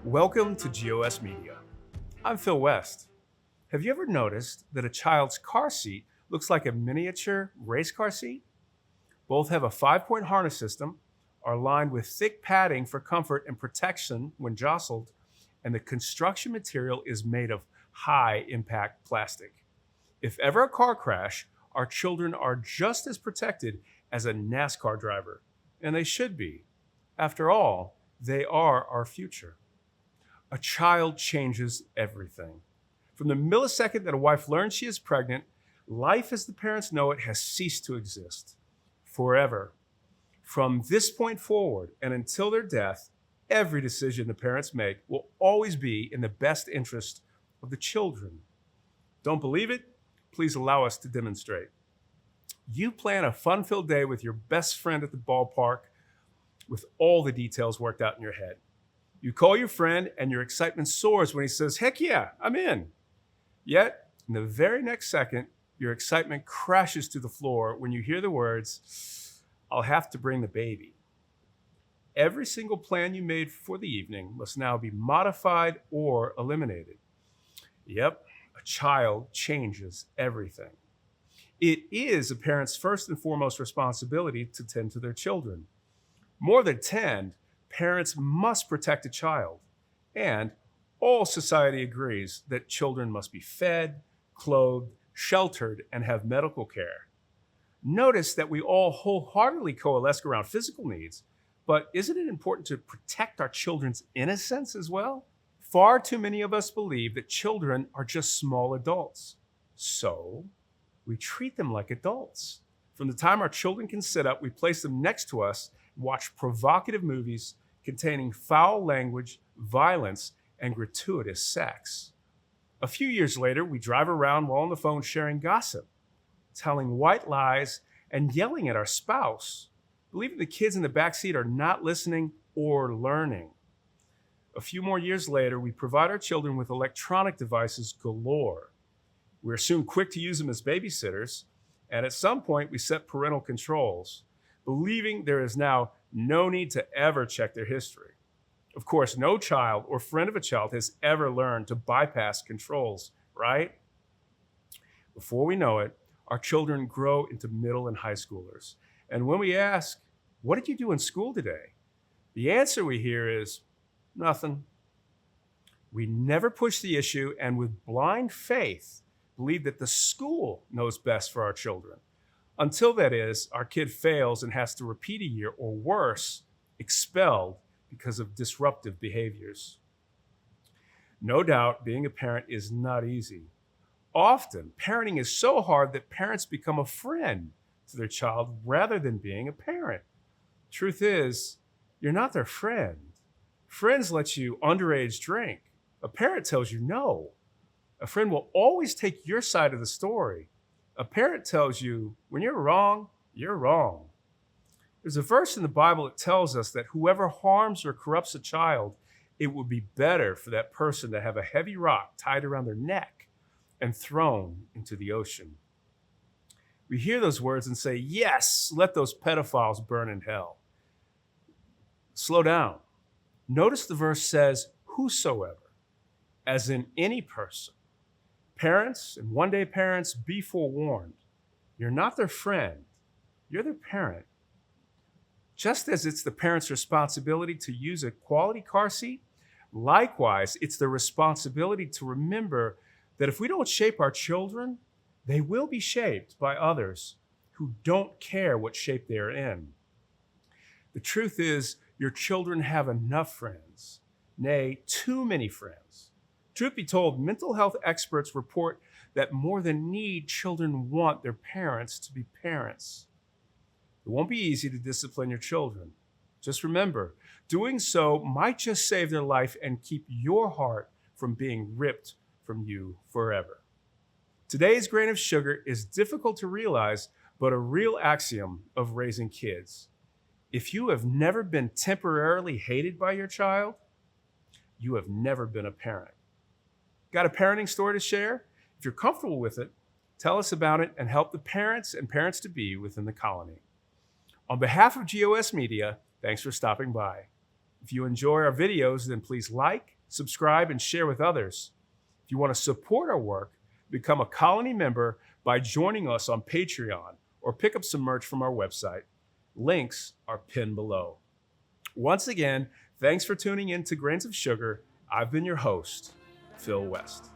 Welcome to GOS Media. I'm Phil West. Have you ever noticed that a child's car seat looks like a miniature race car seat? Both have a 5-point harness system, are lined with thick padding for comfort and protection when jostled, and the construction material is made of high-impact plastic. If ever a car crash, our children are just as protected as a NASCAR driver, and they should be. After all, they are our future. A child changes everything. From the millisecond that a wife learns she is pregnant, life as the parents know it has ceased to exist forever. From this point forward and until their death, every decision the parents make will always be in the best interest of the children. Don't believe it? Please allow us to demonstrate. You plan a fun-filled day with your best friend at the ballpark with all the details worked out in your head. You call your friend and your excitement soars when he says, "Heck yeah, I'm in." Yet, in the very next second, your excitement crashes to the floor when you hear the words, "I'll have to bring the baby." Every single plan you made for the evening must now be modified or eliminated. Yep, a child changes everything. It is a parent's first and foremost responsibility to tend to their children. More than tend, parents must protect a child, and all society agrees that children must be fed, clothed, sheltered, and have medical care. Notice that we all wholeheartedly coalesce around physical needs, but isn't it important to protect our children's innocence as well? Far too many of us believe that children are just small adults. So we treat them like adults. From the time our children can sit up, we place them next to us and watch provocative movies containing foul language, violence, and gratuitous sex. A few years later, we drive around while on the phone sharing gossip, telling white lies, and yelling at our spouse, believing the kids in the backseat are not listening or learning. A few more years later, we provide our children with electronic devices galore. We're soon quick to use them as babysitters, and at some point, we set parental controls, believing there is now no need to ever check their history. Of course, no child or friend of a child has ever learned to bypass controls, right? Before we know it, our children grow into middle and high schoolers. And when we ask, "What did you do in school today?" the answer we hear is, "Nothing." We never push the issue and with blind faith believe that the school knows best for our children. Until that is, our kid fails and has to repeat a year, or worse, expelled because of disruptive behaviors. No doubt, being a parent is not easy. Often, parenting is so hard that parents become a friend to their child rather than being a parent. Truth is, you're not their friend. Friends let you underage drink. A parent tells you no. A friend will always take your side of the story. A parent tells you, when you're wrong, you're wrong. There's a verse in the Bible that tells us that whoever harms or corrupts a child, it would be better for that person to have a heavy rock tied around their neck and thrown into the ocean. We hear those words and say, "Yes, let those pedophiles burn in hell." Slow down. Notice the verse says, "whosoever," as in any person. Parents and one-day parents, be forewarned. You're not their friend. You're their parent. Just as it's the parent's responsibility to use a quality car seat, likewise, it's their responsibility to remember that if we don't shape our children, they will be shaped by others who don't care what shape they are in. The truth is, your children have enough friends, nay, too many friends. Truth be told, mental health experts report that more than need, children want their parents to be parents. It won't be easy to discipline your children. Just remember, doing so might just save their life and keep your heart from being ripped from you forever. Today's grain of sugar is difficult to realize, but a real axiom of raising kids. If you have never been temporarily hated by your child, you have never been a parent. Got a parenting story to share? If you're comfortable with it, tell us about it and help the parents and parents-to-be within the colony. On behalf of GOS Media, thanks for stopping by. If you enjoy our videos, then please like, subscribe, and share with others. If you want to support our work, become a Colony member by joining us on Patreon or pick up some merch from our website. Links are pinned below. Once again, thanks for tuning in to Grains of Sugar. I've been your host, Phil West.